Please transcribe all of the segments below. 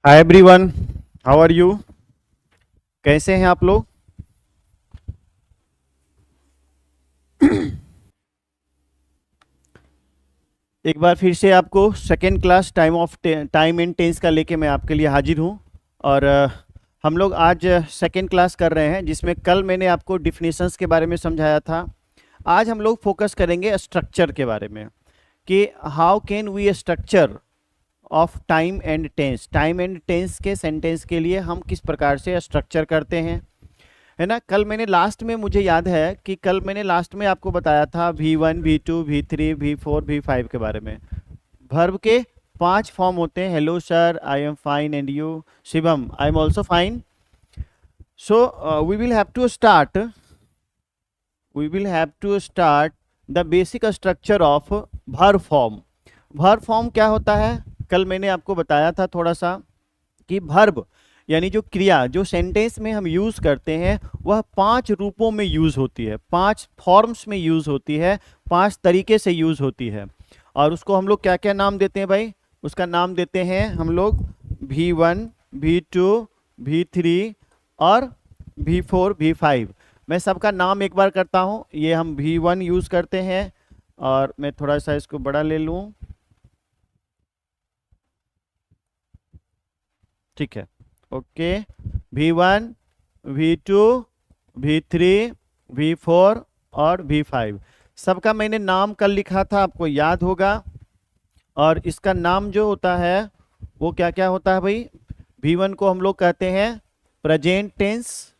Hi everyone, how are you? कैसे हैं आप लोग? एक बार फिर से आपको second class time and tense का लेके मैं आपके लिए हाजिर हूँ। और हम लोग आज सेकेंड क्लास कर रहे हैं, जिसमें कल मैंने आपको डिफिनेशंस के बारे में समझाया था। आज हम लोग फोकस करेंगे स्ट्रक्चर के बारे में कि how can we structure of time and tense के सेंटेंस के लिए हम किस प्रकार से स्ट्रक्चर करते हैं, है ना। कल मैंने लास्ट में, मुझे याद है कि कल मैंने लास्ट में आपको बताया था V1, V2, V3, V4, V5 के बारे में। वर्ब के 5 फॉर्म होते हैं। Hello sir, I am fine and you? Shivam, I am also fine. So we will have to start the basic structure of verb form. Verb form क्या होता है? कल मैंने आपको बताया था थोड़ा सा कि वर्ब यानी जो क्रिया जो सेंटेंस में हम यूज करते हैं, वह 5 रूपों में यूज होती है, 5 फॉर्म्स में यूज होती है, 5 तरीके से यूज होती है। और उसको हम लोग क्या क्या नाम देते हैं भाई? उसका नाम देते हैं हम लोग V1, V2, V3 और V4, V5। मैं सबका नाम एक बार करता हूँ। ये हम V1 यूज करते हैं, और मैं थोड़ा सा इसको बड़ा ले लूँ। ठीक है, okay. V1, V2, V3, V4 और V5, सबका मैंने नाम कल लिखा था, आपको याद होगा। और इसका नाम जो होता है वो क्या क्या होता है भाई? V1 को हम लोग कहते हैं प्रेजेंट टेंस,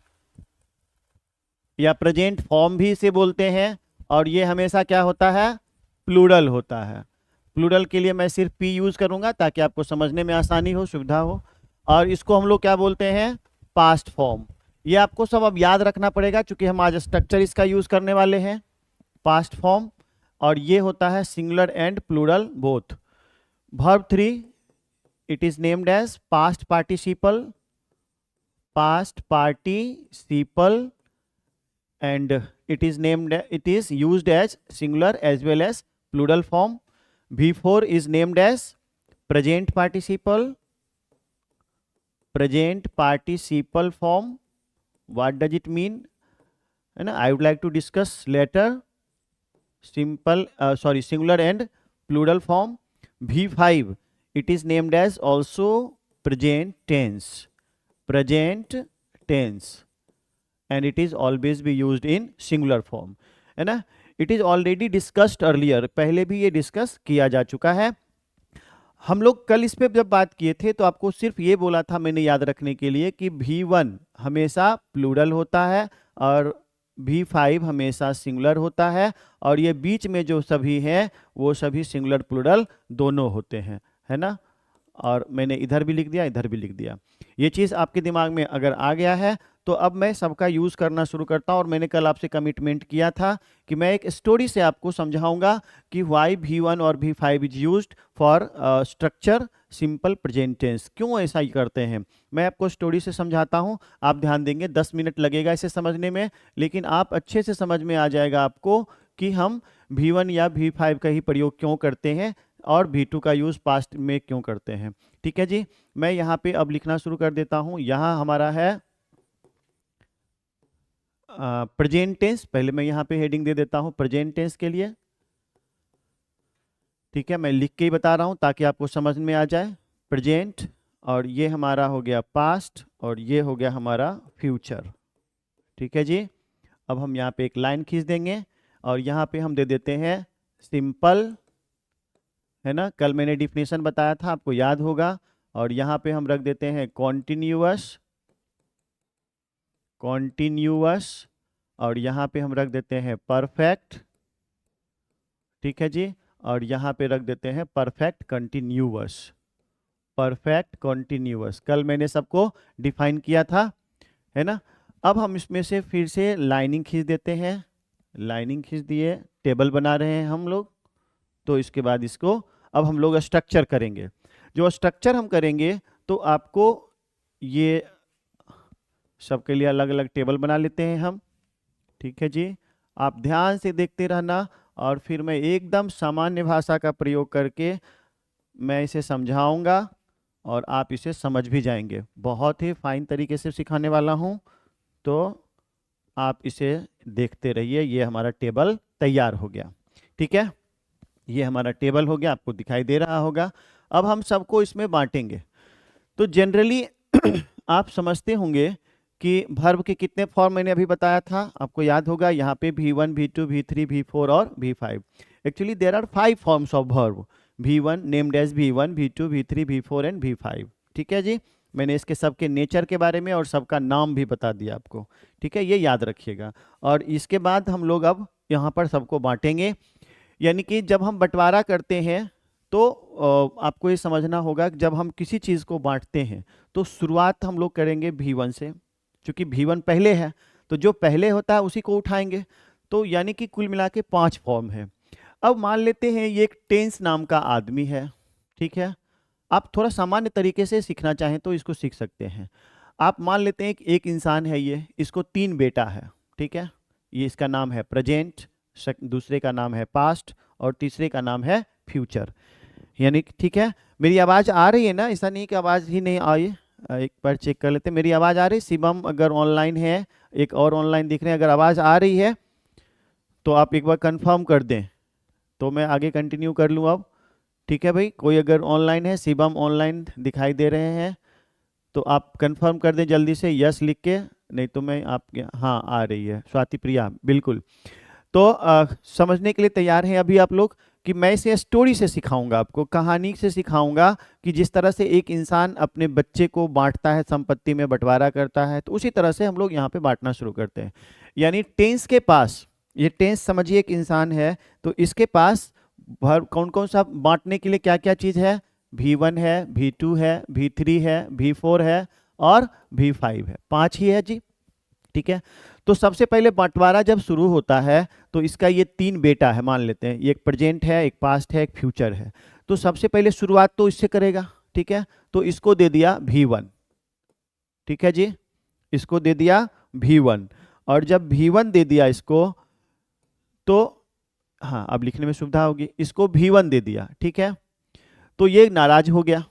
या प्रेजेंट फॉर्म भी इसे बोलते हैं। और ये हमेशा क्या होता है? प्लूरल होता है। प्लूरल के लिए मैं सिर्फ पी यूज करूंगा ताकि आपको समझने में आसानी हो, सुविधा हो। और इसको हम लोग क्या बोलते हैं? Past form. ये आपको सब अब याद रखना पड़ेगा, क्योंकि हम आज स्ट्रक्चर इसका यूज करने वाले हैं, पास्ट फॉर्म। और ये होता है singular and plural both. Verb 3, it is named as past participle, and it is used as singular as well as plural form. V4 is named as present participle form. What does it mean? And I would like to discuss later. Singular and plural form. V5, it is named as also present tense, and it is always be used in singular form, है ना। It is already discussed earlier, पहले भी ये discuss किया जा चुका है। हम लोग कल इस पे जब बात किए थे तो आपको सिर्फ ये बोला था मैंने, याद रखने के लिए, कि V1 हमेशा प्लूरल होता है और V5 हमेशा सिंगुलर होता है, और ये बीच में जो सभी हैं वो सभी सिंगुलर प्लूरल दोनों होते हैं, है ना। और मैंने इधर भी लिख दिया, इधर भी लिख दिया। ये चीज़ आपके दिमाग में अगर आ गया है तो अब मैं सबका यूज़ करना शुरू करता हूँ। और मैंने कल आपसे कमिटमेंट किया था कि मैं एक स्टोरी से आपको समझाऊंगा कि वाई V1 और V5 is used for structure simple present tense. क्यों ऐसा ही करते हैं, मैं आपको स्टोरी से समझाता हूँ। आप ध्यान देंगे, 10 मिनट लगेगा इसे समझने में, लेकिन आप अच्छे से समझ में आ जाएगा आपको कि हम V1 या V5 का ही प्रयोग क्यों करते हैं और V2 का यूज़ पास्ट में क्यों करते हैं। ठीक है जी, मैं यहाँ पे अब लिखना शुरू कर देता हूँ। यहाँ हमारा है प्रेजेंट टेंस। पहले मैं यहाँ पे हेडिंग दे देता हूँ प्रेजेंट टेंस के लिए। ठीक है, मैं लिख के ही बता रहा हूँ ताकि आपको समझ में आ जाए। प्रेजेंट, और ये हमारा हो गया पास्ट, और ये हो गया हमारा फ्यूचर। ठीक है जी, अब हम यहाँ पे एक लाइन खींच देंगे और यहाँ पे हम दे देते हैं सिंपल, है ना। कल मैंने डिफिनेशन बताया था, आपको याद होगा। और यहाँ पे हम रख देते हैं कॉन्टिन्यूअस, और यहाँ पे हम रख देते हैं परफेक्ट। ठीक है जी, और यहाँ पे रख देते हैं परफेक्ट कंटिन्यूअस। कल मैंने सबको डिफाइन किया था, है ना। अब हम इसमें से फिर से लाइनिंग खींच देते हैं। लाइनिंग खींच दिए, टेबल बना रहे हैं हम लोग। तो इसके बाद इसको अब हम लोग स्ट्रक्चर करेंगे। जो स्ट्रक्चर हम करेंगे तो आपको ये सबके लिए अलग अलग टेबल बना लेते हैं हम। ठीक है जी, आप ध्यान से देखते रहना, और फिर मैं एकदम सामान्य भाषा का प्रयोग करके मैं इसे समझाऊंगा। और आप इसे समझ भी जाएंगे। बहुत ही फाइन तरीके से सिखाने वाला हूँ, तो आप इसे देखते रहिए। ये हमारा टेबल तैयार हो गया, ठीक है। ये हमारा टेबल हो गया, आपको दिखाई दे रहा होगा। अब हम सबको इसमें बांटेंगे। तो जनरली आप समझते होंगे कि वर्ब के कितने फॉर्म मैंने अभी बताया था, आपको याद होगा। यहाँ पे V1, V2, V3, V4 और V5। Actually there are 5 forms of verb. V1 named as V1, V2, V3, V4 एंड V5। ठीक है जी। मैंने इसके सबके नेचर के बारे में और सबका नाम भी बता दिया आपको, ठीक है, ये याद रखिएगा। और इसके बाद हम लोग अब यहाँ पर सबको बांटेंगे। यानी कि जब हम बंटवारा करते हैं तो आपको ये समझना होगा कि जब हम किसी चीज़ को बांटते हैं तो शुरुआत हम लोग करेंगे V1 से, क्योंकि V1 पहले है, तो जो पहले होता है उसी को उठाएंगे। तो यानी कि कुल मिला के 5 फॉर्म है। अब मान लेते हैं ये एक टेंस नाम का आदमी है, ठीक है। आप थोड़ा सामान्य तरीके से सीखना चाहें तो इसको सीख सकते हैं। आप मान लेते हैं कि एक इंसान है, ये इसको 3 बेटा है, ठीक है। ये इसका नाम है प्रेजेंट, दूसरे का नाम है पास्ट और तीसरे का नाम है फ्यूचर। यानी ठीक है। मेरी आवाज़ आ रही है ना? ऐसा नहीं कि आवाज़ ही नहीं आई। एक बार चेक कर लेते हैं, मेरी आवाज़ आ रही? शिवम अगर ऑनलाइन है, एक और ऑनलाइन दिख रहे हैं, अगर आवाज़ आ रही है तो आप एक बार कंफर्म कर दें तो मैं आगे कंटिन्यू कर लूँ अब। ठीक है भाई, कोई अगर ऑनलाइन है, शिवम ऑनलाइन दिखाई दे रहे हैं तो आप कंफर्म कर दें जल्दी से यस लिख के, नहीं तो मैं आपके, हाँ आ रही है स्वाति प्रिया, बिल्कुल। तो समझने के लिए तैयार हैं अभी आप लोग कि मैं इसे स्टोरी से सिखाऊंगा, आपको कहानी से सिखाऊंगा कि जिस तरह से एक इंसान अपने बच्चे को बांटता है, संपत्ति में बंटवारा करता है, तो उसी तरह से हम लोग यहाँ पे बांटना शुरू करते हैं। यानी टेंस के पास, ये टेंस समझिए एक इंसान है, तो इसके पास कौन कौन सा बांटने के लिए क्या क्या चीज़ है? V1 है, V2 है, V3 है, V4 है और V5 है। 5 ही है जी, ठीक है। तो सबसे पहले बंटवारा जब शुरू होता है तो इसका ये 3 बेटा है, मान लेते हैं, एक प्रेजेंट है, एक पास्ट है, एक फ्यूचर है। तो सबसे पहले शुरुआत तो इससे करेगा, ठीक है। तो इसको दे दिया V1, ठीक है जी, इसको दे दिया V1। और जब V1 दे दिया इसको, तो हाँ अब लिखने में सुविधा होगी, इसको V1 दे दिया, ठीक है। तो ये नाराज हो गया।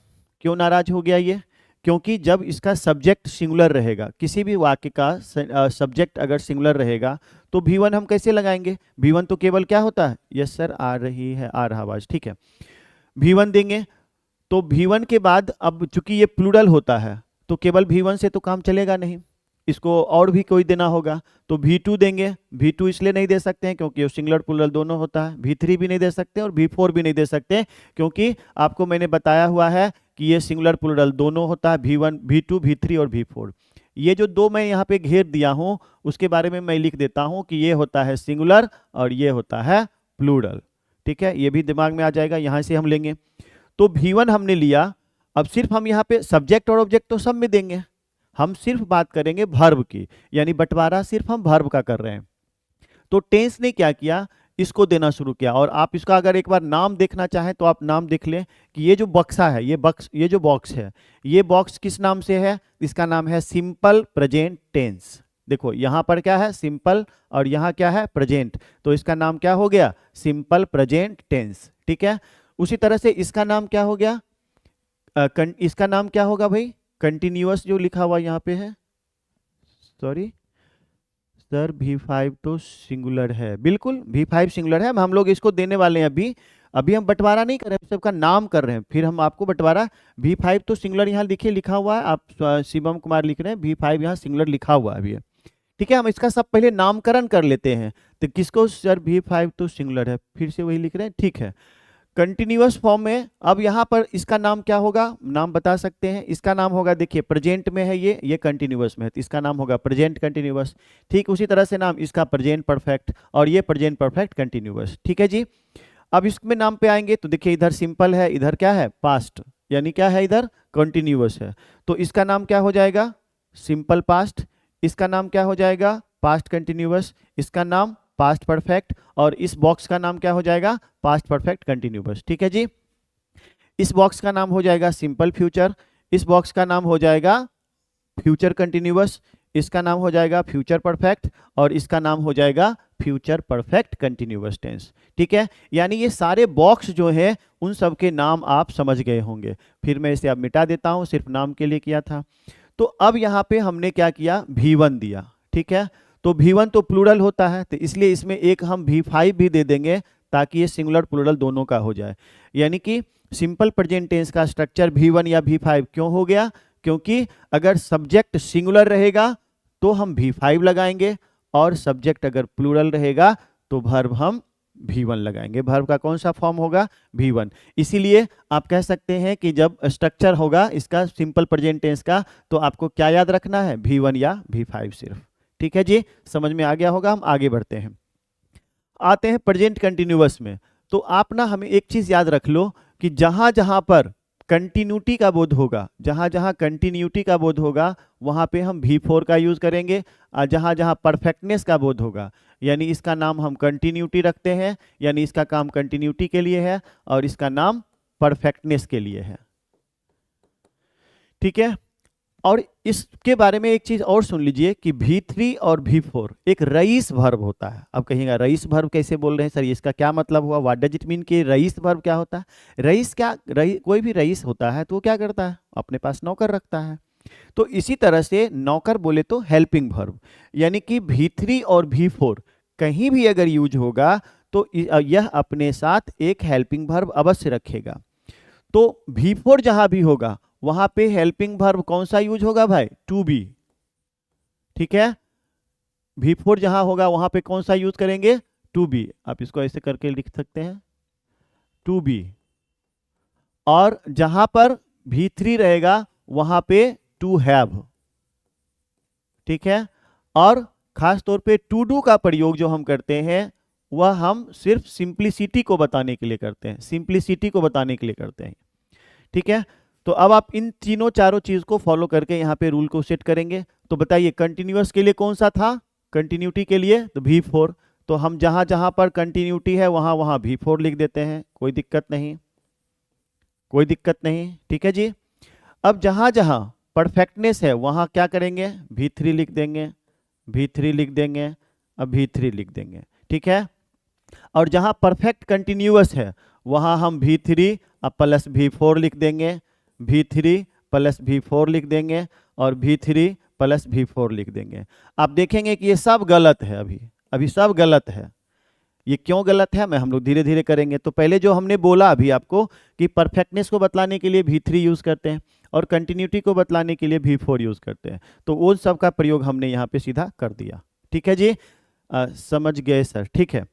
क्यों नाराज हो गया ये? क्योंकि जब इसका सब्जेक्ट सिंगुलर रहेगा, किसी भी वाक्य का सब्जेक्ट अगर सिंगुलर रहेगा तो V1 हम कैसे लगाएंगे? V1 तो केवल क्या होता है? यस सर आ रही है, आ रहा आवाज, ठीक है। V1 देंगे तो V1 के बाद अब चूंकि ये प्लूरल होता है तो केवल V1 से तो काम चलेगा नहीं, इसको और भी कोई देना होगा। तो V2 देंगे। V2 इसलिए नहीं दे सकते हैं क्योंकि सिंगुलर प्लूरल दोनों होता है। V3 भी नहीं दे सकते और V4 भी नहीं दे सकते, क्योंकि आपको मैंने बताया हुआ है कि ये सिंगुलर प्लूरल दोनों होता है, V1, V2, V3 और V4। ये जो दो मैं यहाँ पे घेर दिया हूँ उसके बारे में मैं लिख देता हूँ कि ये होता है सिंगुलर और ये होता है प्लूरल, ठीक है। ये भी दिमाग में आ जाएगा, यहाँ से हम लेंगे। तो V1 हमने लिया। अब सिर्फ हम यहाँ पे सब्जेक्ट और ऑब्जेक्ट तो सब में देंगे, हम सिर्फ बात करेंगे वर्ब की, यानी बंटवारा सिर्फ हम वर्ब का कर रहे हैं। तो टेंस ने क्या किया? इसको देना शुरू किया। और आप इसका अगर एक बार नाम देखना चाहें तो आप नाम देख लें कि ये जो बक्सा है, ये जो बॉक्स है, ये बॉक्स किस नाम से है? इसका नाम है सिंपल प्रेजेंट टेंस। देखो यहाँ पर क्या है? सिंपल, और यहाँ क्या है? प्रेजेंट। तो इसका नाम क्या हो गया? सिंपल प्रेजेंट टेंस, ठीक है। उसी तरह से इसका नाम क्या हो गया? इसका नाम क्या होगा भाई? कंटिन्यूअस जो लिखा हुआ यहाँ पे है, सॉरी सर V5 तो सिंगुलर है, बिल्कुल V5 सिंगुलर है। हम लोग इसको देने वाले हैं अभी हम बंटवारा नहीं कर रहे हैं, सबका नाम कर रहे हैं, फिर हम आपको बंटवारा। V5 तो सिंगुलर यहाँ देखिए लिखा हुआ है, आप शिवम कुमार लिख रहे हैं, V5 यहाँ सिंगुलर लिखा हुआ है अभी, ठीक है। हम इसका सब पहले नामकरण कर लेते हैं। तो किसको सर? V5 तो सिंगुलर है, फिर से वही लिख रहे हैं, ठीक है। कंटिन्यूअस फॉर्म में अब यहाँ पर इसका नाम क्या होगा? नाम बता सकते हैं। इसका नाम होगा, देखिए प्रेजेंट में है ये कंटिन्यूअस में है, तो इसका नाम होगा प्रेजेंट कंटिन्यूअस। ठीक उसी तरह से नाम इसका प्रेजेंट परफेक्ट और ये प्रेजेंट परफेक्ट कंटिन्यूअस, ठीक है जी। अब इसमें नाम पे आएंगे तो देखिए इधर सिंपल है, इधर क्या है? पास्ट, यानी क्या है? इधर कंटिन्यूअस है। तो इसका नाम क्या हो जाएगा? Simple past. इसका नाम क्या हो जाएगा? Past continuous. इसका नाम पास्ट परफेक्ट, और इस बॉक्स का नाम क्या हो जाएगा? पास्ट परफेक्ट कंटिन्यूअस, ठीक है जी। इस बॉक्स का नाम हो जाएगा सिंपल फ्यूचर, इस बॉक्स का नाम हो जाएगा फ्यूचर कंटिन्यूअस, इसका नाम हो जाएगा फ्यूचर परफेक्ट और इसका नाम हो जाएगा फ्यूचर परफेक्ट कंटिन्यूअस टेंस। ठीक है, यानी ये सारे बॉक्स जो है उन सब के नाम आप समझ गए होंगे। फिर मैं इसे अब मिटा देता हूं, सिर्फ नाम के लिए किया था। तो अब यहाँ पे हमने क्या किया, V1 दिया। ठीक है, तो V1 तो प्लूरल होता है, तो इसलिए इसमें एक हम V5 भी दे देंगे ताकि ये सिंगुलर प्लूरल दोनों का हो जाए। यानी कि सिंपल प्रेजेंट टेंस का स्ट्रक्चर V1 या V5 क्यों हो गया, क्योंकि अगर सब्जेक्ट सिंगुलर रहेगा तो हम V5 लगाएंगे और सब्जेक्ट अगर प्लूरल रहेगा तो वर्ब हम V1 लगाएंगे। वर्ब का कौन सा फॉर्म होगा, V1। इसीलिए आप कह सकते हैं कि जब स्ट्रक्चर होगा इसका सिंपल प्रेजेंट टेंस का, तो आपको क्या याद रखना है, V1 या V5 सिर्फ। ठीक है जी, समझ में आ गया होगा। हम आगे बढ़ते हैं, आते हैं प्रेजेंट कंटिन्यूअस में। तो आप ना हमें एक चीज याद रख लो कि जहां जहां पर कंटिन्यूटी का बोध होगा, जहां जहां कंटिन्यूटी का बोध होगा वहां पे हम V4 का यूज करेंगे, और जहां जहां परफेक्टनेस का बोध होगा, यानी इसका नाम हम कंटिन्यूटी रखते हैं, यानी इसका काम कंटिन्यूटी के लिए है और इसका नाम परफेक्टनेस के लिए है। ठीक है, और इसके बारे में एक चीज और सुन लीजिए कि V3 और V4 एक रईस वर्ब होता है। अब कहिएगा रईस वर्ब कैसे बोल रहे हैं सर, इसका क्या मतलब हुआ, व्हाट डज इट मीन कि रईस वर्ब क्या होता है। रईस क्या, कोई भी रईस होता है तो वो क्या करता है, अपने पास नौकर रखता है। तो इसी तरह से नौकर बोले तो हेल्पिंग वर्ब, यानी कि V3 और V4 कहीं भी अगर यूज होगा तो यह अपने साथ एक हेल्पिंग वर्ब अवश्य रखेगा। तो V4 जहां भी होगा वहां पे हेल्पिंग वर्ब कौन सा यूज होगा भाई, टू बी। ठीक है, V4 जहां होगा वहां पे कौन सा यूज करेंगे, टू बी। आप इसको ऐसे करके लिख सकते हैं, टू बी। और जहां पर V3 रहेगा वहां पे टू हैव। ठीक है, और खास तौर पे टू डू का प्रयोग जो हम करते हैं वह हम सिर्फ सिंप्लिसिटी को बताने के लिए करते हैं, सिंप्लिसिटी को बताने के लिए करते हैं। ठीक है, तो अब आप इन तीनों चारों चीज को फॉलो करके यहाँ पे रूल को सेट करेंगे। तो बताइए कंटिन्यूअस के लिए कौन सा था, कंटिन्यूटी के लिए तो V4। तो हम जहां जहां पर कंटिन्यूटी है वहां वहां V4 लिख देते हैं, कोई दिक्कत नहीं, कोई दिक्कत नहीं। ठीक है जी, अब जहां जहां परफेक्टनेस है वहां क्या करेंगे, V3 लिख देंगे, V3 लिख देंगे, अब V3 लिख देंगे। ठीक है, और जहां परफेक्ट कंटिन्यूअस है वहां हम V3 अब प्लस V4 लिख देंगे, V3 प्लस V4 लिख देंगे और V3 प्लस V4 लिख देंगे। आप देखेंगे कि ये सब गलत है, अभी सब गलत है। ये क्यों गलत है, मैं हम लोग धीरे धीरे करेंगे। तो पहले जो हमने बोला अभी आपको कि परफेक्टनेस को बतलाने के लिए V3 यूज करते हैं और कंटिन्यूटी को बतलाने के लिए V4 यूज करते हैं, तो वो सब का प्रयोग हमने यहाँ पे सीधा कर दिया। ठीक है जी, समझ गए सर। ठीक है,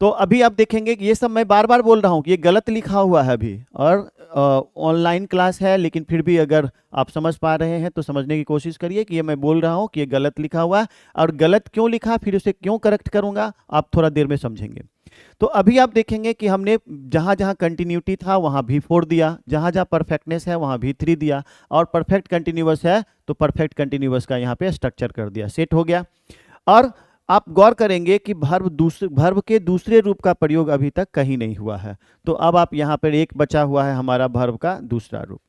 तो अभी आप देखेंगे कि ये सब मैं बार बार बोल रहा हूँ कि ये गलत लिखा हुआ है अभी, और ऑनलाइन क्लास है, लेकिन फिर भी अगर आप समझ पा रहे हैं तो समझने की कोशिश करिए कि ये मैं बोल रहा हूँ कि ये गलत लिखा हुआ है, और गलत क्यों लिखा फिर उसे क्यों करेक्ट करूंगा आप थोड़ा देर में समझेंगे। तो अभी आप देखेंगे कि हमने जहां जहां कंटिन्यूटी था वहां V4 दिया, जहां जहां परफेक्टनेस है वहां V3 दिया, और परफेक्ट कंटिन्यूअस है तो परफेक्ट कंटिन्यूअस का यहाँ पे स्ट्रक्चर कर दिया, सेट हो गया। और आप गौर करेंगे कि वर्ब के दूसरे रूप का प्रयोग अभी तक कहीं नहीं हुआ है। तो अब आप यहाँ पर एक बचा हुआ है हमारा वर्ब का दूसरा रूप।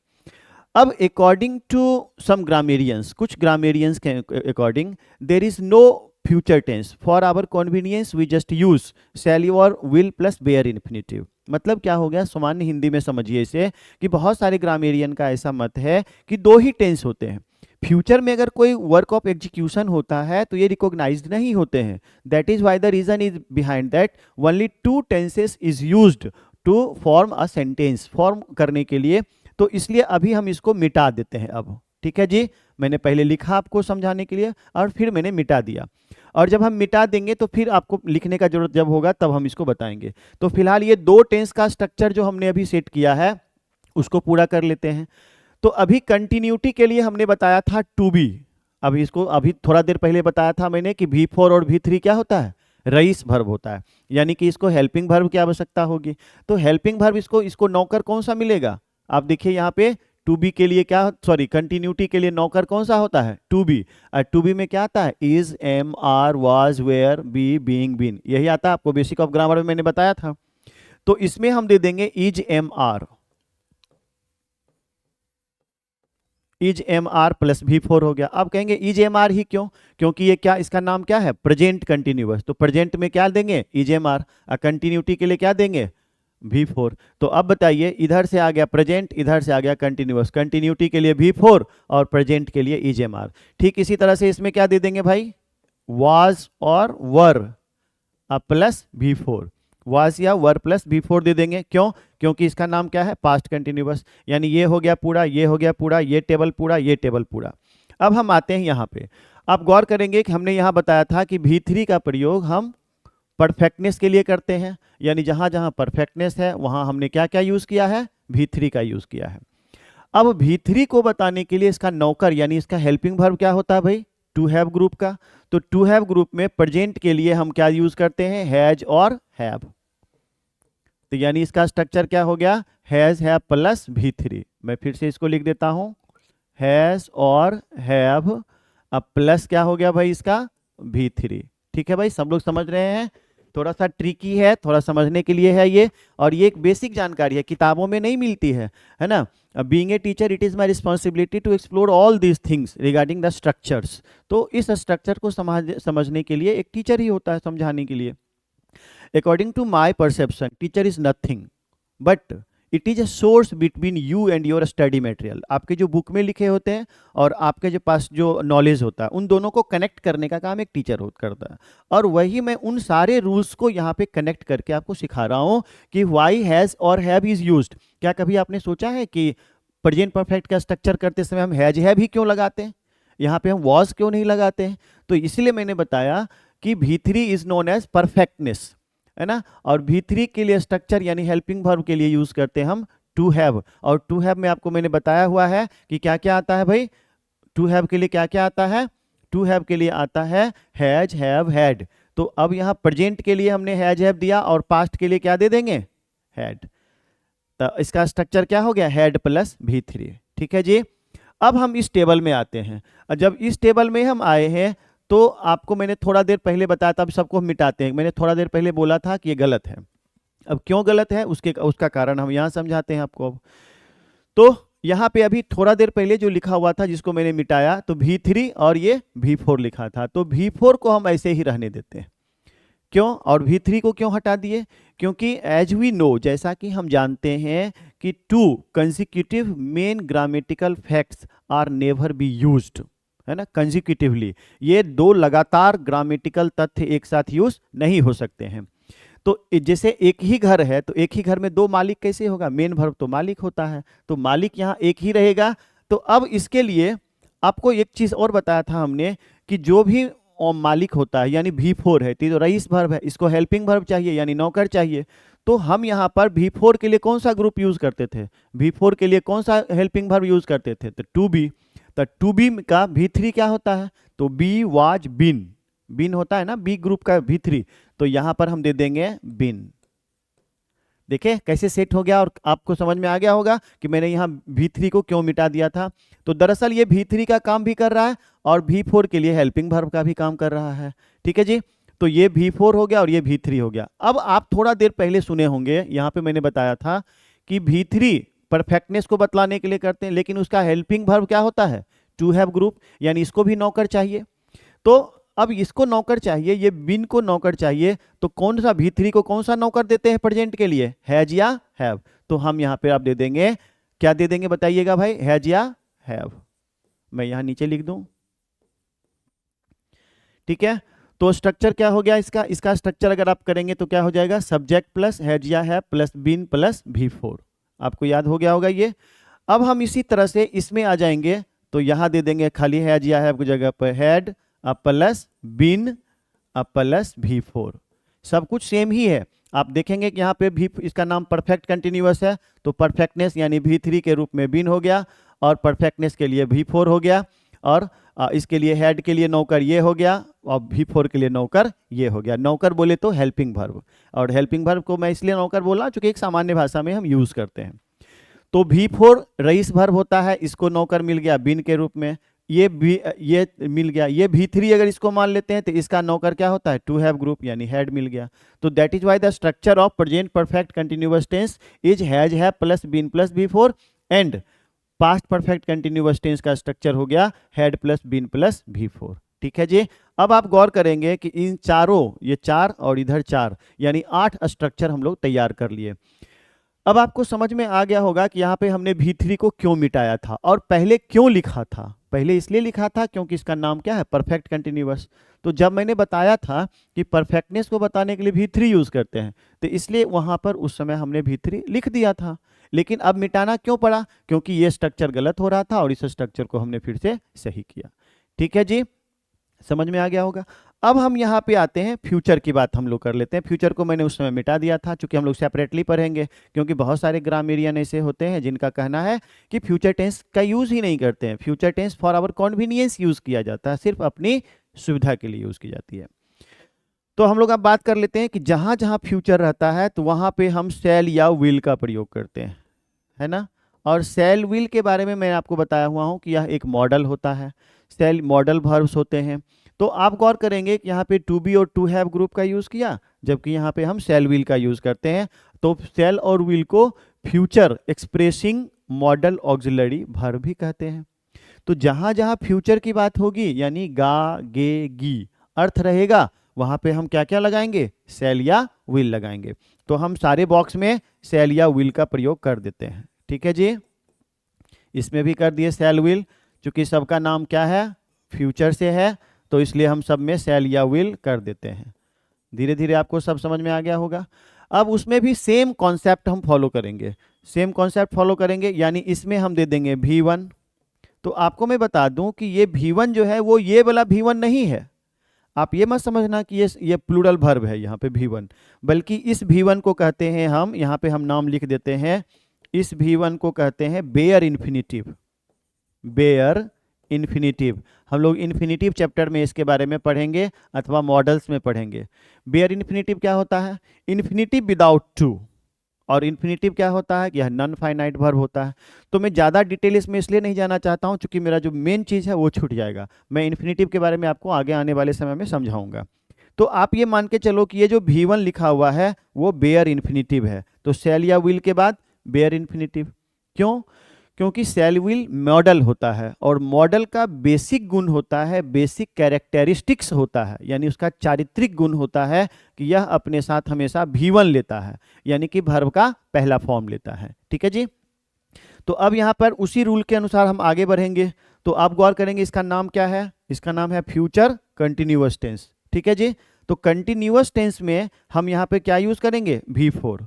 अब अकॉर्डिंग टू सम ग्रामेरियंस, कुछ ग्रामेरियंस के according there is no future tense, for our convenience we just use shall और विल प्लस बेयर इन्फिनिटिव। मतलब क्या हो गया, सामान्य हिंदी में समझिए इसे कि बहुत सारे ग्रामेरियन का ऐसा मत है कि दो ही टेंस होते हैं। फ्यूचर में अगर कोई वर्क ऑफ एग्जीक्यूशन होता है तो ये रिकॉग्नाइज्ड नहीं होते हैं। That is why the reason is behind that only two tenses is used to form a sentence, form करने के लिए। तो इसलिए अभी हम इसको मिटा देते हैं अब। ठीक है जी, मैंने पहले लिखा आपको समझाने के लिए और फिर मैंने मिटा दिया, और जब हम मिटा देंगे तो फिर आपको लिखने का जरूरत जब होगा तब हम इसको बताएंगे। तो फिलहाल ये दो टेंस का स्ट्रक्चर जो हमने अभी सेट किया है उसको पूरा कर लेते हैं। तो अभी कंटिन्यूटी के लिए हमने बताया था टू बी। अभी इसको अभी थोड़ा देर पहले बताया था मैंने कि V4 और V3 क्या होता है, रईस वर्ब होता है, यानी कि इसको हेल्पिंग वर्ब की आवश्यकता होगी। तो हेल्पिंग वर्ब इसको नौकर कौन सा मिलेगा, आप देखिए यहाँ पे टू बी के लिए क्या, सॉरी कंटिन्यूटी के लिए नौकर कौन सा होता है, टू बी। और टू बी में क्या आता है, is, am, are, was, were, be, being, been, यही आता है। आपको बेसिक ऑफ ग्रामर में मैंने बताया था। तो इसमें हम दे देंगे is, am, are, is am are plus V4 हो गया। अब कहेंगे इज एम आर ही क्यों, क्योंकि ये क्या, इसका नाम क्या है, प्रेजेंट कंटिन्यूअस, तो प्रेजेंट में क्या देंगे, इज एम आर, कंटिन्यूटी के लिए क्या देंगे, V4। तो अब बताइए, इधर से आ गया प्रेजेंट, इधर से आ गया कंटिन्यूअस, कंटिन्यूटी के लिए V4 और प्रेजेंट के लिए इज एम आर। ठीक इसी तरह से इसमें क्या दे देंगे भाई, वाज और वर प्लस V4, वाज या वर प्लस V4 दे देंगे। क्यों, क्योंकि इसका नाम क्या है, पास्ट कंटिन्यूअस, यानी ये हो गया पूरा, ये हो गया पूरा, ये टेबल पूरा, ये टेबल पूरा। अब हम आते हैं यहाँ पे, आप गौर करेंगे कि हमने यहाँ बताया था कि V3 का प्रयोग हम परफेक्टनेस के लिए करते हैं, यानी जहां जहां परफेक्टनेस है वहां हमने क्या क्या यूज किया है, V3 का यूज किया है। अब V3 को बताने के लिए इसका नौकर यानी इसका हेल्पिंग वर्ब क्या होता है भाई, टू हैव ग्रुप का। तो टू हैव ग्रुप में प्रेजेंट के लिए हम क्या यूज करते हैं, हैज और हैव। तो यानी इसका स्ट्रक्चर क्या हो गया, हैज हैव प्लस V3। मैं फिर से इसको लिख देता हूं, हैज और हैव अब प्लस क्या हो गया भाई इसका, V3। ठीक है भाई, सब लोग समझ रहे हैं, थोड़ा सा ट्रिकी है, थोड़ा समझने के लिए है ये, और ये एक बेसिक जानकारी है, किताबों में नहीं मिलती है ना। Being a teacher it is my responsibility to explore all these things regarding the structures. तो इस स्ट्रक्चर को समझने के लिए एक टीचर ही होता है समझाने के लिए। According to my perception teacher is nothing but it is a source between you and your study material. आपके जो बुक में लिखे होते हैं और आपके जो पास जो नॉलेज होता है उन दोनों को कनेक्ट करने का काम एक टीचर करता है। और वही मैं उन सारे रूल्स को यहाँ पे कनेक्ट करके आपको सिखा रहा हूँ कि वाई हैज़ और हैव इज यूज्ड। क्या कभी आपने सोचा है कि प्रेजेंट परफेक्ट का स्ट्रक्चर करते समय हम हैज हैव ही क्यों लगाते हैं, यहाँ पे हम वॉज क्यों नहीं लगाते हैं? तो इसलिए मैंने बताया कि V3 is known as perfectness, है ना। और V3 के लिए स्ट्रक्चर यानी हेल्पिंग वर्ब के लिए यूज करते हैं हम टू हैव। और टू हैव में आपको मैंने बताया हुआ है कि क्या क्या आता है भाई, टू हैव के लिए क्या क्या आता है, टू हैव के लिए आता है हैज हैव हैड। तो अब यहाँ प्रेजेंट के लिए हमने हैज हैव दिया और पास्ट के लिए क्या दे देंगे, हैड। तो इसका स्ट्रक्चर क्या हो गया, हैड प्लस V3। ठीक है जी। अब हम इस टेबल में आते हैं, और जब इस टेबल में हम आए हैं तो आपको मैंने थोड़ा देर पहले बताया था, अब सबको हम मिटाते हैं। मैंने थोड़ा देर पहले बोला था कि ये गलत है। अब क्यों गलत है उसका कारण हम यहाँ समझाते हैं आपको। अब तो यहाँ पे अभी थोड़ा देर पहले जो लिखा हुआ था जिसको मैंने मिटाया, तो V3 और ये V4 लिखा था, तो V4 को हम ऐसे ही रहने देते हैं। क्यों, और V3 को क्यों हटा दिए, क्योंकि एज वी नो, जैसा कि हम जानते हैं कि two consecutive main grammatical facts are never be used, है ना, कंसेक्यूटिवली। ये दो लगातार ग्रामेटिकल तथ्य एक साथ यूज नहीं हो सकते हैं। तो जैसे एक ही घर है तो एक ही घर में दो मालिक कैसे होगा, मेन वर्ब तो मालिक होता है, तो मालिक यहाँ एक ही रहेगा। तो अब इसके लिए आपको एक चीज और बताया था हमने कि जो भी मालिक होता है यानी V4 है तो रईस वर्ब है, इसको हेल्पिंग वर्ब चाहिए यानी नौकर चाहिए। तो हम यहाँ पर V4 के लिए कौन सा ग्रुप यूज करते थे, V4 के लिए कौन सा हेल्पिंग वर्ब यूज करते थे, तो टू बी। तो टू बी का V3 क्या होता है, तो बी वाज बिन, बिन होता है ना बी ग्रुप का V3, तो यहां पर हम दे देंगे बिन। देखिए कैसे सेट हो गया, और आपको समझ में आ गया होगा कि मैंने यहाँ V3 को क्यों मिटा दिया था। तो दरअसल ये V3 का काम भी कर रहा है और V4 के लिए हेल्पिंग वर्ब का भी काम कर रहा है। ठीक है जी, तो ये V4 हो गया और ये V3 हो गया। अब आप थोड़ा देर पहले सुने होंगे, यहाँ पे मैंने बताया था कि V3 परफेक्टनेस को बतलाने के लिए करते हैं, लेकिन उसका हेल्पिंग वर्ब क्या होता है, टू हैव ग्रुप, यानी इसको भी नौकर चाहिए। तो अब इसको नौकर चाहिए, ये बिन को नौकर चाहिए, तो कौन सा V3 को कौन सा नौकर देते हैं प्रेजेंट के लिए, हैज या हैव। तो हम यहाँ पे आप दे देंगे, क्या दे देंगे बताइएगा भाई, हैज या हैव। मैं यहाँ नीचे लिख दूं, ठीक है। तो स्ट्रक्चर क्या हो गया इसका स्ट्रक्चर अगर आप करेंगे तो क्या हो जाएगा, सब्जेक्ट प्लस हैज या have plus been plus V4। आपको याद हो गया होगा ये। अब हम इसी तरह से इसमें आ जाएंगे, तो यहां दे देंगे खाली हैज या हैव की जगह पर had plus been plus V4। सब कुछ सेम ही है। आप देखेंगे कि यहाँ पे भी इसका नाम परफेक्ट कंटिन्यूअस है, तो परफेक्टनेस यानी V3 के रूप में बिन हो गया, और परफेक्टनेस के लिए V4 हो गया, और इसके लिए हेड के लिए नौकर ये हो गया, और V4 के लिए नौकर ये हो गया। नौकर बोले तो हेल्पिंग वर्ब, और हेल्पिंग वर्ब को मैं इसलिए नौकर बोला क्योंकि एक सामान्य भाषा में हम यूज करते हैं। तो V4 रईस वर्ब होता है, इसको नौकर मिल गया बिन के रूप में, ये मिल गया। ये V3 अगर इसको मान लेते हैं तो इसका नौकर क्या होता है, टू हैव ग्रुप यानी हैड मिल गया। तो that is why the structure of present perfect continuous tense is has have plus been plus V4 and past perfect continuous tense का स्ट्रक्चर हो गया had plus been plus V4। ठीक है जी। अब आप गौर करेंगे कि इन चारों, ये 4 और इधर 4, यानी 8 स्ट्रक्चर हम लोग तैयार कर लिए। अब आपको समझ में आ गया होगा कि यहाँ पे हमने V3 को क्यों मिटाया था और पहले क्यों लिखा था। पहले इसलिए लिखा था क्योंकि इसका नाम क्या है, परफेक्ट कंटिन्यूअस। तो जब मैंने बताया था कि परफेक्टनेस को बताने के लिए V3 यूज करते हैं, तो इसलिए वहां पर उस समय हमने V3 लिख दिया था। लेकिन अब मिटाना क्यों पड़ा, क्योंकि ये स्ट्रक्चर गलत हो रहा था और इस स्ट्रक्चर को हमने फिर से सही किया। ठीक है जी, समझ में आ गया होगा। अब हम यहाँ पे आते हैं, फ्यूचर की बात हम लोग कर लेते हैं। फ्यूचर को मैंने उस समय मिटा दिया था, क्योंकि हम लोग सेपरेटली पढ़ेंगे, क्योंकि बहुत सारे ग्रामेरियन ऐसे होते हैं जिनका कहना है कि फ्यूचर टेंस का यूज ही नहीं करते हैं। Future tense for our convenience use किया जाता है, सिर्फ अपनी सुविधा के लिए यूज की जाती है। तो हम लोग अब बात कर लेते हैं कि जहां जहां फ्यूचर रहता है तो वहां पे हम शैल या विल का प्रयोग करते हैं, है ना। और शैल विल के बारे में मैं आपको बताया हुआ हूं कि यह एक मॉडल होता है। शैल मॉडल वर्ब्स होते हैं। तो आप गौर करेंगे कि यहाँ पे टू बी और टू हैव ग्रुप का यूज किया, जबकि यहाँ पे हम शैल विल का यूज करते हैं। तो शैल और विल को future expressing model auxiliary verb भी कहते हैं। तो जहां जहां फ्यूचर की बात होगी, यानी गा गे गी अर्थ रहेगा, वहां पे हम क्या क्या लगाएंगे, शैल या विल लगाएंगे। तो हम सारे बॉक्स में शैल या विल का प्रयोग कर देते हैं। ठीक है जी, इसमें भी कर दिए शैल विल। चूंकि सबका नाम क्या है, फ्यूचर से है, तो इसलिए हम सब में शैल या विल कर देते हैं। धीरे धीरे आपको सब समझ में आ गया होगा। अब उसमें भी सेम कॉन्सेप्ट हम फॉलो करेंगे, सेम कॉन्सेप्ट फॉलो करेंगे, यानी इसमें हम दे देंगे V1। तो आपको मैं बता दूं कि ये V1 जो है वो ये वाला V1 नहीं है। आप ये मत समझना कि ये प्लूरल वर्ब है यहाँ पे V1, बल्कि इस V1 को कहते हैं हम, यहाँ पे हम नाम लिख देते हैं, इस V1 को कहते हैं बेयर इन्फिनिटिव। बेयर इन्फिनिटिव, हम लोग इन्फिनिटिव चैप्टर में इसके बारे में पढ़ेंगे अथवा मॉडल्स में पढ़ेंगे। बेयर इन्फिनिटिव क्या होता है, इन्फिनिटिव विदाउट टू। और इन्फिनिटिव क्या होता है कि यह नॉन फाइनाइट वर्ब होता है। तो मैं ज़्यादा डिटेल इसमें इसलिए नहीं जाना चाहता हूं, क्योंकि मेरा जो मेन चीज़ है वो छूट जाएगा। मैं इन्फिनिटिव के बारे में आपको आगे आने वाले समय में समझाऊंगा। तो आप ये मान के चलो कि ये जो V1 लिखा हुआ है वो बेयर इन्फिनिटिव है। तो शैल या विल के बाद बेयर इन्फिनिटिव। क्यों, क्योंकि शैल विल मॉडल होता है, और मॉडल का बेसिक गुण होता है, बेसिक कैरेक्टरिस्टिक्स होता है, यानी उसका चारित्रिक गुण होता है कि यह अपने साथ हमेशा V1 लेता है, यानी कि वर्ब का पहला फॉर्म लेता है। ठीक है जी। तो अब यहाँ पर उसी रूल के अनुसार हम आगे बढ़ेंगे। तो आप गौर करेंगे, इसका नाम क्या है, इसका नाम है फ्यूचर कंटिन्यूअस टेंस। ठीक है जी। तो कंटिन्यूअस टेंस में हम यहाँ पे क्या यूज करेंगे, V4।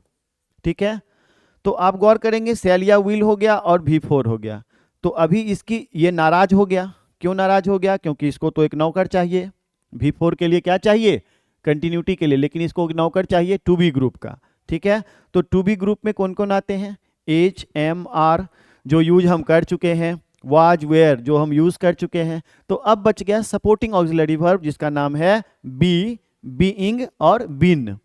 ठीक है। तो आप गौर करेंगे शैल या विल हो गया और V4 हो गया। तो अभी इसकी ये नाराज हो गया। क्यों नाराज हो गया, क्योंकि इसको तो एक नौकर चाहिए। V4 के लिए क्या चाहिए, कंटिन्यूटी के लिए, लेकिन इसको एक नौकर चाहिए टू बी ग्रुप का। ठीक है। तो टू बी ग्रुप में कौन कौन आते हैं, एच एम आर जो यूज हम कर चुके हैं, वाज वेयर जो हम यूज कर चुके हैं। तो अब बच गया सपोर्टिंग ऑक्सिलरी वर्ब, जिसका नाम है बी, बीइंग और बीन।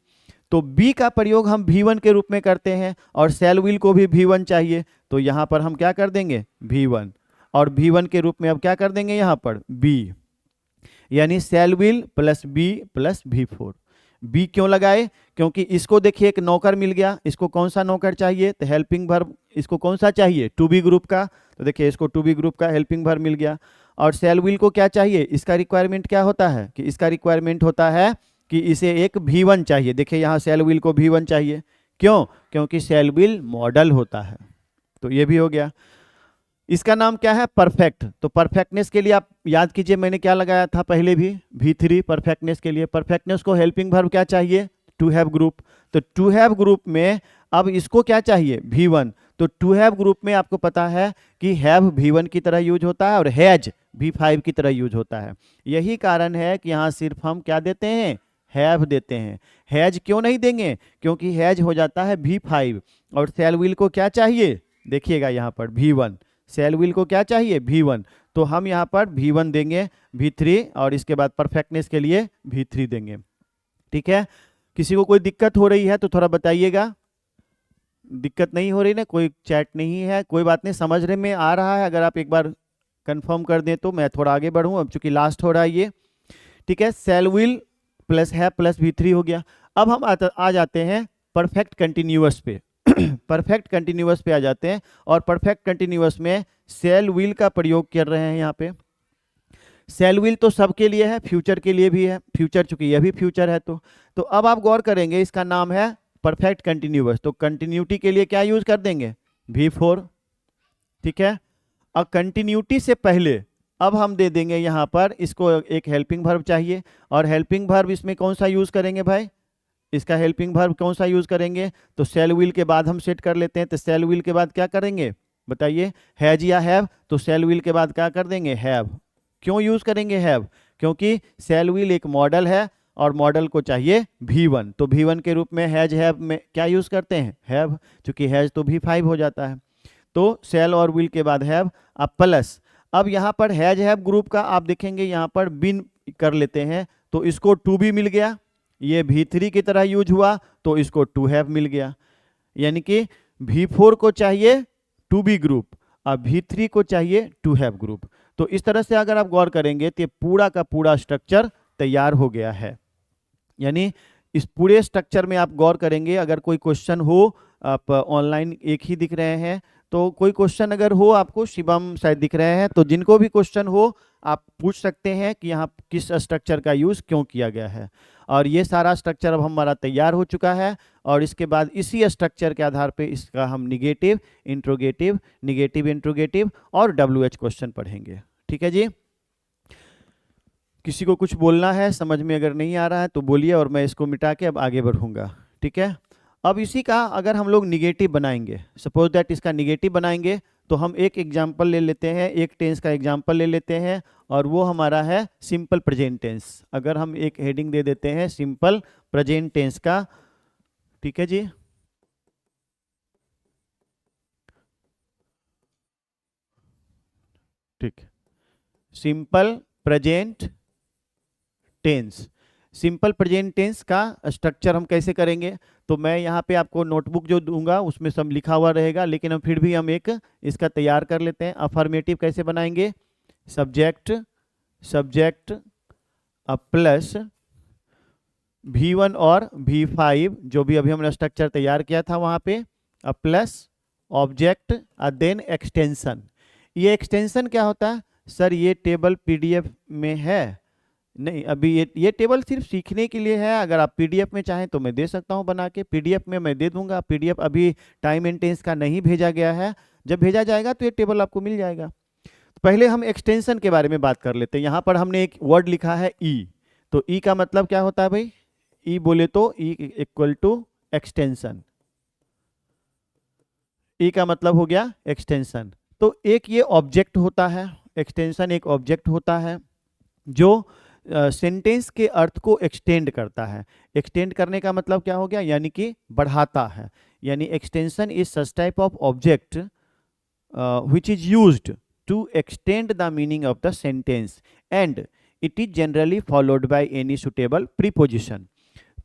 तो बी का प्रयोग हम V1 के रूप में करते हैं, और शैल विल को भी V1 चाहिए। तो यहाँ पर हम क्या कर देंगे, V1, और V1 के रूप में अब क्या कर देंगे यहाँ पर B, यानी शैल will plus B plus V4। B क्यों लगाए, क्योंकि इसको देखिए एक नौकर मिल गया। इसको कौन सा नौकर चाहिए, तो हेल्पिंग वर्ब। इसको कौन सा चाहिए, टू बी ग्रुप का। तो देखिए इसको टू बी ग्रुप का हेल्पिंग वर्ब मिल गया। और शैल विल को क्या चाहिए, इसका रिक्वायरमेंट क्या होता है, कि इसका रिक्वायरमेंट होता है कि इसे एक V1 चाहिए। देखिए यहाँ शैल विल को V1 चाहिए। क्यों, क्योंकि शैल विल मॉडल होता है। तो ये भी हो गया। इसका नाम क्या है, परफेक्ट। तो परफेक्टनेस के लिए आप याद कीजिए मैंने क्या लगाया था पहले भी, V3 परफेक्टनेस के लिए। परफेक्टनेस को हेल्पिंग वर्ब क्या चाहिए, टू हैव ग्रुप। तो टू हैव ग्रुप में अब इसको क्या चाहिए, V1। तो टू हैव ग्रुप में आपको पता है कि हैव V1 की तरह यूज होता है और हैज V5 की तरह यूज होता है। यही कारण है कि यहाँ सिर्फ हम क्या देते हैं, हैव देते हैं। हैज क्यों नहीं देंगे, क्योंकि हैज हो जाता है V5, और शैल विल को क्या चाहिए, देखिएगा यहाँ पर V1। शैल विल को क्या चाहिए, V1। तो हम यहाँ पर V1 देंगे, V3, और इसके बाद परफेक्टनेस के लिए V3 देंगे। ठीक है। किसी को कोई दिक्कत हो रही है तो थोड़ा बताइएगा। दिक्कत नहीं हो रही ना, कोई चैट नहीं है, कोई बात नहीं, समझने में आ रहा है। अगर आप एक बार कंफर्म कर दें तो मैं थोड़ा आगे बढ़ूँ, अब चूंकि लास्ट हो रहा है ये। ठीक है। शैल विल प्लस है प्लस V3 हो गया। अब हम आ जाते हैं परफेक्ट कंटिन्यूअस पे। परफेक्ट कंटिन्यूअस पे आ जाते हैं और परफेक्ट कंटिन्यूअस में सेल विल का प्रयोग कर रहे हैं यहाँ पे। सेल विल तो सबके लिए है, फ्यूचर के लिए भी है, फ्यूचर चूंकि यह भी फ्यूचर है। तो अब आप गौर करेंगे इसका नाम है परफेक्ट कंटिन्यूअस, तो कंटिन्यूटी के लिए क्या यूज कर देंगे, V4, ठीक है। अब कंटिन्यूटी से पहले अब हम दे देंगे यहाँ पर इसको एक हेल्पिंग वर्ब चाहिए, और हेल्पिंग वर्ब इसमें कौन सा यूज करेंगे भाई, इसका हेल्पिंग वर्ब कौन सा यूज करेंगे, तो सेल विल के बाद हम सेट कर लेते हैं। तो सेल विल के बाद क्या करेंगे बताइए, हैज या हैव, तो सेल विल के बाद क्या कर देंगे, हैव। क्यों यूज करेंगे हैव, क्योंकि सेल विल एक मॉडल है और मॉडल को चाहिए V1, तो V1 के रूप में हैज हैव में क्या यूज करते हैं, हैव, क्योंकि हैज तो V5 हो जाता है। तो सेल और विल के बाद हैव, अब प्लस, अब यहाँ पर हैज हैव ग्रुप का आप देखेंगे यहाँ पर बिन कर लेते हैं, तो इसको टू बी मिल गया, ये V3 की तरह यूज हुआ तो इसको टू हैव मिल गया, यानी कि V4 को चाहिए टू बी ग्रुप और V3 को चाहिए टू हैव ग्रुप। तो इस तरह से अगर आप गौर करेंगे तो ये पूरा का पूरा स्ट्रक्चर तैयार हो गया है। यानी इस पूरे स्ट्रक्चर में आप गौर करेंगे, अगर कोई क्वेश्चन हो, आप ऑनलाइन एक ही दिख रहे हैं, तो कोई क्वेश्चन अगर हो आपको, शिवम शायद दिख रहे हैं, तो जिनको भी क्वेश्चन हो आप पूछ सकते हैं कि यहाँ किस स्ट्रक्चर का यूज क्यों किया गया है। और ये सारा स्ट्रक्चर अब हमारा तैयार हो चुका है, और इसके बाद इसी स्ट्रक्चर के आधार पे इसका हम निगेटिव, इंट्रोगेटिव, निगेटिव इंट्रोगेटिव और WH क्वेश्चन पढ़ेंगे। ठीक है जी, किसी को कुछ बोलना है, समझ में अगर नहीं आ रहा है तो बोलिए, और मैं इसको मिटा के अब आगे बढ़ूंगा। ठीक है, अब इसी का अगर हम लोग निगेटिव बनाएंगे, सपोज दैट इसका निगेटिव बनाएंगे, तो हम एक एग्जाम्पल ले लेते हैं, एक टेंस का एग्जाम्पल ले लेते हैं, और वो हमारा है सिंपल प्रेजेंट टेंस। अगर हम एक हेडिंग दे देते हैं सिंपल प्रेजेंट टेंस का, ठीक है जी, ठीक, simple present tense. Simple present tense का स्ट्रक्चर हम कैसे करेंगे, तो मैं यहाँ पे आपको नोटबुक जो दूंगा उसमें सब लिखा हुआ रहेगा, लेकिन हम फिर भी हम एक इसका तैयार कर लेते हैं। अफर्मेटिव कैसे बनाएंगे, सब्जेक्ट, सब्जेक्ट प्लस V1 और V5 जो भी अभी हमने स्ट्रक्चर तैयार किया था वहाँ पे, प्लस ऑब्जेक्ट देन एक्सटेंशन। ये एक्सटेंशन क्या होता है सर, ये टेबल PDF में है नहीं, अभी ये टेबल सिर्फ सीखने के लिए है। अगर आप PDF में चाहें तो मैं दे सकता हूं बना के, PDF में मैं दे दूंगा। PDF अभी टाइम एंड टेंस का नहीं भेजा गया है, जब भेजा जाएगा तो ये टेबल आपको मिल जाएगा। तो पहले हम एक्सटेंशन के बारे में बात कर लेते हैं। यहाँ पर हमने एक वर्ड लिखा है E, तो E का मतलब क्या होता है भाई, E बोले तो E equal to extension, E का मतलब हो गया एक्सटेंशन। तो एक ये ऑब्जेक्ट होता है, एक्सटेंशन एक ऑब्जेक्ट होता है जो सेंटेंस के अर्थ को एक्सटेंड करता है। एक्सटेंड करने का मतलब क्या हो गया, यानी कि बढ़ाता है। यानी extension is such type of object which is used to extend the meaning of the sentence and it is generally followed by any suitable preposition.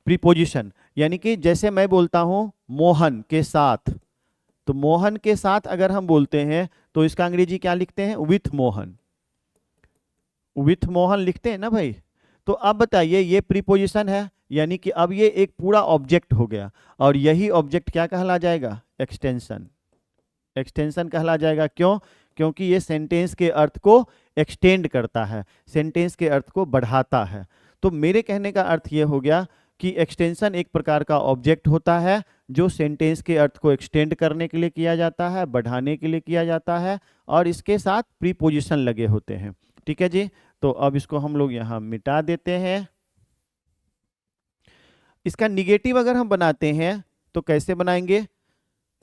Preposition यानी कि जैसे मैं बोलता हूं मोहन के साथ, तो मोहन के साथ अगर हम बोलते हैं तो इसका अंग्रेजी क्या लिखते हैं, विथ मोहन, विथ मोहन लिखते हैं ना भाई। तो अब बताइए ये प्रीपोजिशन है, यानी कि अब ये एक पूरा ऑब्जेक्ट हो गया, और यही ऑब्जेक्ट क्या कहला जाएगा, एक्सटेंशन। एक्सटेंशन कहला जाएगा, क्यों, क्योंकि ये सेंटेंस के अर्थ को एक्सटेंड करता है, सेंटेंस के अर्थ को बढ़ाता है। तो मेरे कहने का अर्थ ये हो गया कि एक्सटेंशन एक प्रकार का ऑब्जेक्ट होता है जो सेंटेंस के अर्थ को एक्सटेंड करने के लिए किया जाता है, बढ़ाने के लिए किया जाता है, और इसके साथ प्रीपोजिशन लगे होते हैं। ठीक है जी, तो अब इसको हम लोग यहाँ मिटा देते हैं। इसका निगेटिव अगर हम बनाते हैं तो कैसे बनाएंगे,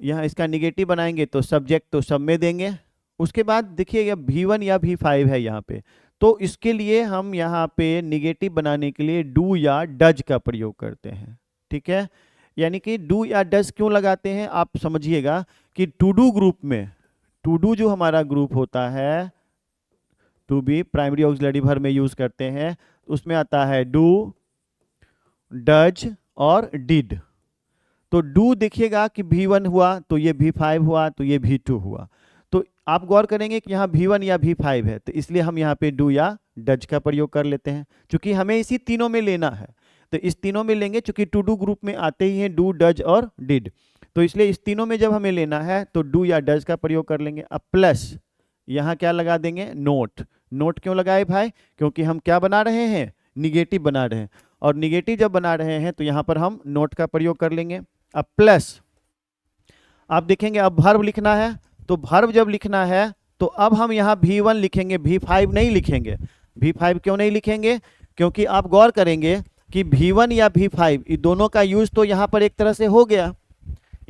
यहाँ इसका निगेटिव बनाएंगे तो सब्जेक्ट तो सब में देंगे, उसके बाद देखिए ये V1 या V5 है यहाँ पे, तो इसके लिए हम यहाँ पे निगेटिव बनाने के लिए डू या डज का प्रयोग करते हैं। ठीक है, यानी कि डू या डज क्यों लगाते हैं आप समझिएगा कि टू डू ग्रुप में, टू डू जो हमारा ग्रुप होता है, to be primary auxiliary verb में यूज करते हैं, उसमें आता है डू, डज और डिड। तो डू देखिएगा कि V1 हुआ तो ये V5 हुआ, तो ये V2 हुआ। तो आप गौर करेंगे कि यहाँ V1 या V5 है, तो इसलिए हम यहाँ पे डू या डज का प्रयोग कर लेते हैं, क्योंकि हमें इसी तीनों में लेना है। तो इस तीनों में लेंगे, चूंकि टू डू ग्रुप में आते ही हैं डू, डज और डिड। तो इसलिए इस तीनों में जब हमें लेना है तो डू या डज का प्रयोग कर लेंगे। अब प्लस यहाँ क्या लगा देंगे, नोट। नोट क्यों लगाए भाई, क्योंकि हम क्या बना रहे हैं, निगेटिव बना रहे हैं, और निगेटिव जब बना रहे हैं तो यहाँ पर हम नोट का प्रयोग कर लेंगे। अब प्लस आप देखेंगे अब वर्ब लिखना है, तो वर्ब जब लिखना है तो अब हम यहाँ V1 लिखेंगे, V5 नहीं लिखेंगे। V5 क्यों नहीं लिखेंगे, क्योंकि आप गौर करेंगे कि V1 या V5 ये दोनों का यूज तो यहाँ पर एक तरह से हो गया,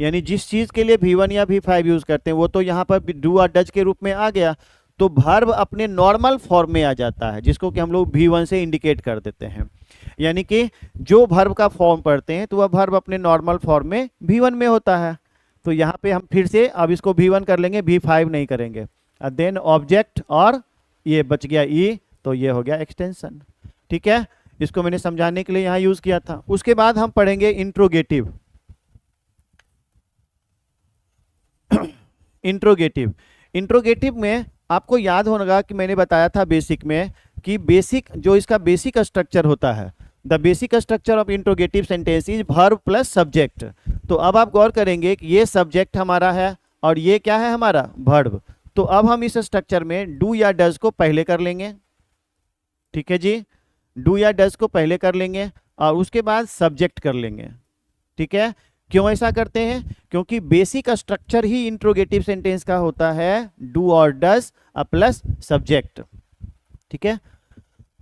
यानी जिस चीज के लिए V1 या V5 यूज करते हैं वो तो यहाँ पर डू और डज के रूप में आ गया, तो वर्ब अपने नॉर्मल फॉर्म में आ जाता है, जिसको कि हम लोग V1 से इंडिकेट कर देते हैं। यानी कि जो वर्ब का फॉर्म पढ़ते हैं तो वह वर्ब अपने नॉर्मल फॉर्म में V1 में होता है। तो यहाँ पे हम फिर से अब इसको V1 कर लेंगे, V5 नहीं करेंगे। देन ऑब्जेक्ट और ये बच गया ई, तो ये हो गया एक्सटेंशन। ठीक है, इसको मैंने समझाने के लिए यहाँ यूज किया था। उसके बाद हम पढ़ेंगे इंट्रोगेटिव। इंट्रोगेटिव, इंट्रोगेटिव में आपको याद होगा कि मैंने बताया था बेसिक में कि बेसिक जो इसका बेसिक स्ट्रक्चर होता है, the basic structure of interrogative sentence is verb plus subject. तो अब आप गौर करेंगे कि ये सब्जेक्ट हमारा है और ये क्या है हमारा, वर्ब। तो अब हम इस स्ट्रक्चर में डू या डज को पहले कर लेंगे। ठीक है जी, डू या डज को पहले कर लेंगे और उसके बाद सब्जेक्ट कर लेंगे। ठीक है, क्यों ऐसा करते हैं, क्योंकि बेसिक स्ट्रक्चर ही इंट्रोगेटिव सेंटेंस का होता है डू और डज प्लस सब्जेक्ट। ठीक है,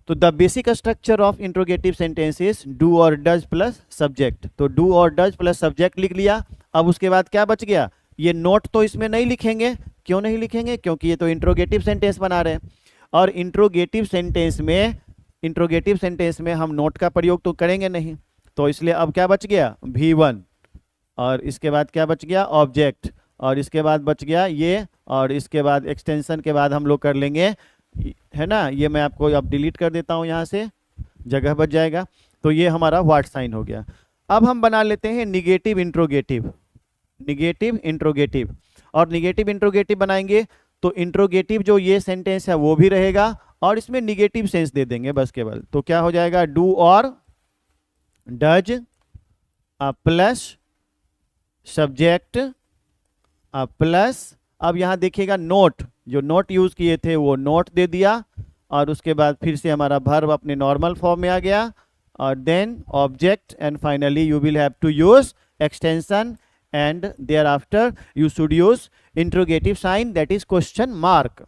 तो the basic structure of interrogative sentence is do और डज प्लस सब्जेक्ट। तो डू और डज प्लस सब्जेक्ट लिख लिया। अब उसके बाद क्या बच गया, ये नोट तो इसमें नहीं लिखेंगे। क्यों नहीं लिखेंगे, क्योंकि ये तो इंट्रोगेटिव सेंटेंस बना रहे हैं, और इंट्रोगेटिव सेंटेंस में हम नोट का प्रयोग तो करेंगे नहीं। तो इसलिए अब क्या बच गया, V1, और इसके बाद क्या बच गया, ऑब्जेक्ट, और इसके बाद बच गया ये, और इसके बाद एक्सटेंशन के बाद हम लोग कर लेंगे, है ना, ये मैं आपको अब डिलीट कर देता हूँ, यहाँ से जगह बच जाएगा। तो ये हमारा व्हाट साइन हो गया। अब हम बना लेते हैं निगेटिव इंट्रोगेटिव। निगेटिव इंट्रोगेटिव, और निगेटिव इंट्रोगेटिव बनाएंगे तो इंट्रोगेटिव जो ये सेंटेंस है वो भी रहेगा और इसमें निगेटिव सेंस दे देंगे बस केवल। तो क्या हो जाएगा, डू और डज प्लस सब्जेक्ट प्लस, अब यहां देखिएगा नोट, जो नोट यूज किए थे वो नोट दे दिया, और उसके बाद फिर से हमारा वर्ब अपने नॉर्मल फॉर्म में आ गया, और then object, and finally you will have to use extension, and thereafter you should use interrogative sign, that is question mark।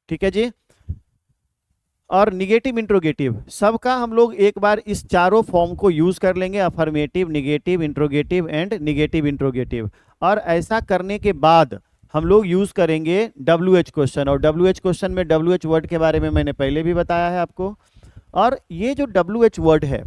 ठीक है जी, और निगेटिव इंट्रोगेटिव सबका हम लोग एक बार इस चारों फॉर्म को यूज कर लेंगे, affirmative, negative interrogative and negative interrogative. और ऐसा करने के बाद हम लोग यूज करेंगे WH क्वेश्चन, और WH क्वेश्चन में WH वर्ड के बारे में मैंने पहले भी बताया है आपको। और ये जो WH वर्ड है,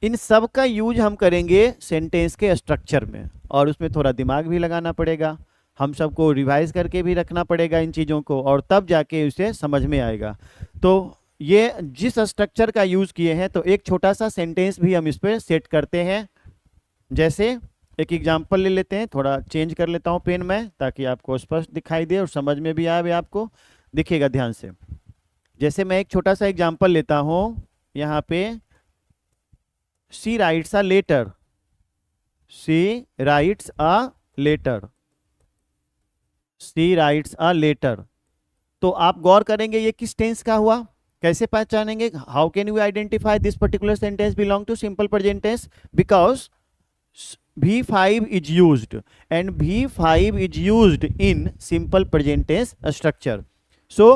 इन सब का यूज हम करेंगे सेंटेंस के स्ट्रक्चर में, और उसमें थोड़ा दिमाग भी लगाना पड़ेगा, हम सबको रिवाइज करके भी रखना पड़ेगा इन चीज़ों को, और तब जाके उसे समझ में आएगा। तो ये जिस स्ट्रक्चर का यूज किए हैं, तो एक छोटा सा सेंटेंस भी हम इस पर सेट करते हैं। जैसे एक एग्जाम्पल ले लेते हैं, थोड़ा चेंज कर लेता हूँ पेन में ताकि आपको स्पष्ट दिखाई दे और समझ में भी आए आपको। देखिएगा ध्यान से, जैसे मैं एक छोटा सा एग्जाम्पल लेता हूँ, यहाँ पे She writes a letter. She writes a letter. She writes a letter. तो आप गौर करेंगे ये किस टेंस का हुआ, कैसे पहचानेंगे, how can you identify this particular sentence belong to simple present tense, because V5 is used and V5 is used in simple present tense structure. So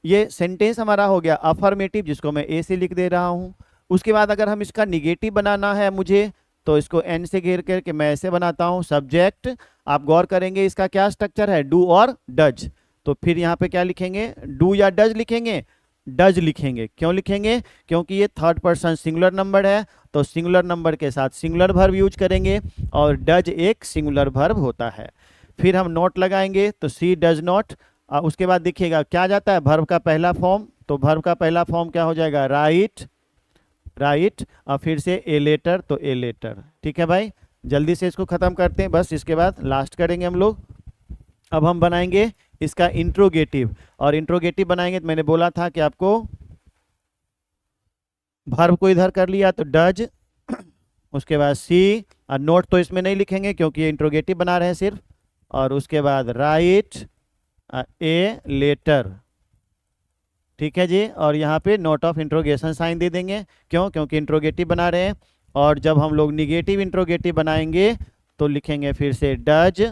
ये सेंटेंस हमारा हो गया अफर्मेटिव, जिसको मैं ए से लिख दे रहा हूं। उसके बाद अगर हम इसका निगेटिव बनाना है मुझे, तो इसको एन से घेर करके मैं ऐसे बनाता हूं, सब्जेक्ट। आप गौर करेंगे इसका क्या स्ट्रक्चर है, डू और डज। तो फिर यहाँ पे क्या लिखेंगे, डू या डज लिखेंगे, डज लिखेंगे। क्यों लिखेंगे, क्योंकि ये थर्ड पर्सन सिंगुलर नंबर है, तो सिंगुलर नंबर के साथ सिंगुलर वर्ब यूज करेंगे, और डज एक सिंगुलर वर्ब होता है। फिर हम नोट लगाएंगे, तो सी डज नॉट। उसके बाद देखिएगा क्या जाता है, वर्ब का पहला फॉर्म, तो वर्ब का पहला फॉर्म क्या हो जाएगा, राइट, राइट, और फिर से ए लेटर, तो ए लेटर। ठीक है भाई, जल्दी से इसको खत्म करते हैं, बस इसके बाद लास्ट करेंगे हम लोग। अब हम बनाएंगे इसका इंट्रोगेटिव, और इंट्रोगेटिव बनाएंगे तो मैंने बोला था कि आपको वर्ब को इधर कर लिया तो डज, उसके बाद सी, और नोट तो इसमें नहीं लिखेंगे क्योंकि ये इंट्रोगेटिव बना रहे हैं सिर्फ, और उसके बाद राइट ए लेटर। ठीक है जी, और यहाँ पे नोट ऑफ इंट्रोगेशन साइन दे देंगे, क्यों? क्योंकि इंट्रोगेटिव बना रहे हैं। और जब हम लोग निगेटिव इंट्रोगेटिव बनाएंगे तो लिखेंगे फिर से डज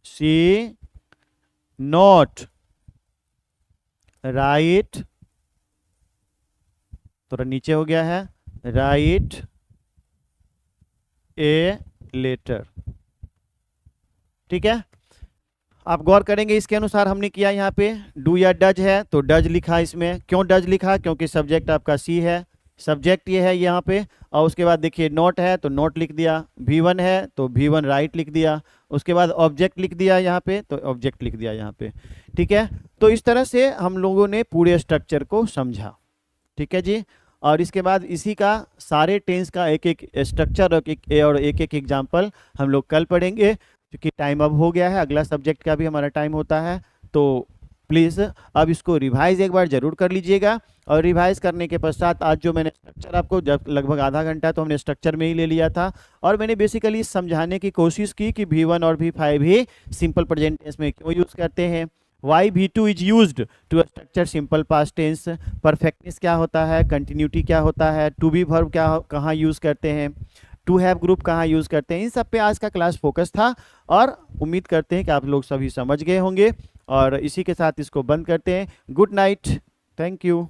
सी नोट राइट, थोड़ा नीचे हो गया है, राइट ए लेटर। ठीक है, आप गौर करेंगे इसके अनुसार हमने किया। यहाँ पे डू या डज है तो डज लिखा इसमें, क्यों डज लिखा? क्योंकि सब्जेक्ट आपका सी है, सब्जेक्ट ये है यहाँ पे। और उसके बाद देखिए नोट है तो नोट लिख दिया, V1 है तो V1 राइट लिख दिया, उसके बाद ऑब्जेक्ट लिख दिया यहाँ पे तो ऑब्जेक्ट लिख दिया यहाँ पे। ठीक है, तो इस तरह से हम लोगों ने पूरे स्ट्रक्चर को समझा। ठीक है जी, और इसके बाद इसी का सारे टेंस का एक एक स्ट्रक्चर और एक एक एग्जाम्पल हम लोग कल पढ़ेंगे, क्योंकि टाइम अब हो गया है, अगला सब्जेक्ट का भी हमारा टाइम होता है। तो प्लीज़ अब इसको रिवाइज एक बार ज़रूर कर लीजिएगा, और रिवाइज करने के पश्चात आज जो मैंने स्ट्रक्चर आपको जब लगभग आधा घंटा तो हमने स्ट्रक्चर में ही ले लिया था, और मैंने बेसिकली समझाने की कोशिश की कि V1 और V5 ही सिंपल प्रेजेंट टेंस में क्यों यूज़ करते हैं, why V2 is used to structure simple past tense, perfectness क्या होता है, कंटिन्यूटी क्या होता है, टू बी वर्ब क्या कहाँ यूज़ करते हैं, टू हैव ग्रुप कहाँ यूज़ करते हैं। इन सब पे आज का क्लास फोकस था, और उम्मीद करते हैं कि आप लोग सभी समझ गए होंगे। और इसी के साथ इसको बंद करते हैं। Good night, thank you.